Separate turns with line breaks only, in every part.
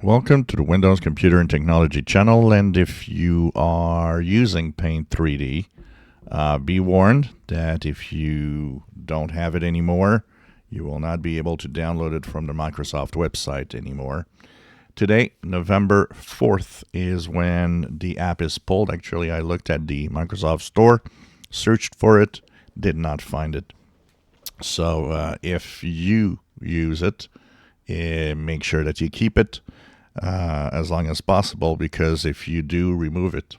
Welcome to the Windows Computer and Technology channel, and if you are using Paint 3D, be warned that if you don't have it anymore, you will not be able to download it from the Microsoft website anymore. Today, November 4th, is when the app is pulled. Actually, I looked at the Microsoft Store, searched for it, did not find it. So if you use it, make sure that you keep it as long as possible, because if you do remove it,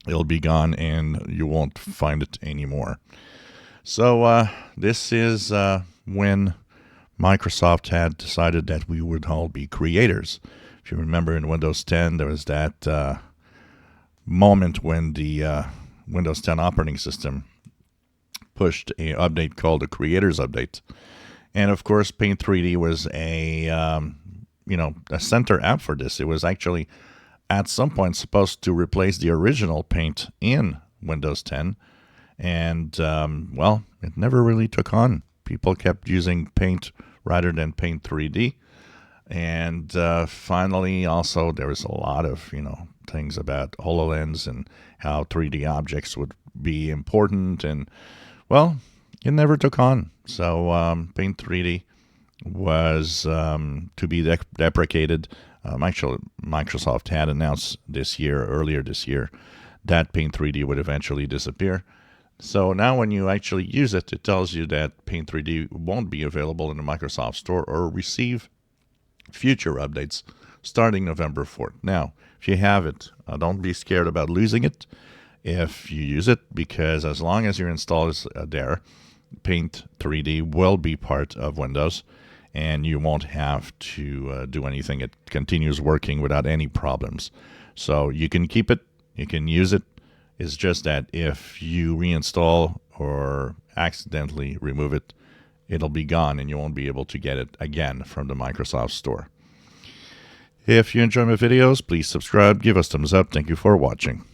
it'll be gone and you won't find it anymore. So this is when Microsoft had decided that we would all be creators. If you remember, in Windows 10, there was that moment when the Windows 10 operating system pushed an update called the Creators Update. And of course, Paint 3D was a center app for this. It was actually at some point supposed to replace the original Paint in Windows 10. And, it never really took on. People kept using Paint rather than Paint 3D. And finally, also, there was a lot of, things about HoloLens and how 3D objects would be important. And, well, it never took on. So Paint 3D was to be deprecated. Actually, Microsoft had announced earlier this year, that Paint 3D would eventually disappear. So now when you actually use it, it tells you that Paint 3D won't be available in the Microsoft Store or receive future updates starting November 4th. Now, if you have it, don't be scared about losing it if you use it, because as long as your install is there, Paint 3D will be part of Windows, and you won't have to do anything. It continues working without any problems. So you can keep it, you can use it. It's just that if you reinstall or accidentally remove it, it'll be gone and you won't be able to get it again from the Microsoft Store. If you enjoy my videos, please subscribe, give us thumbs up. Thank you for watching.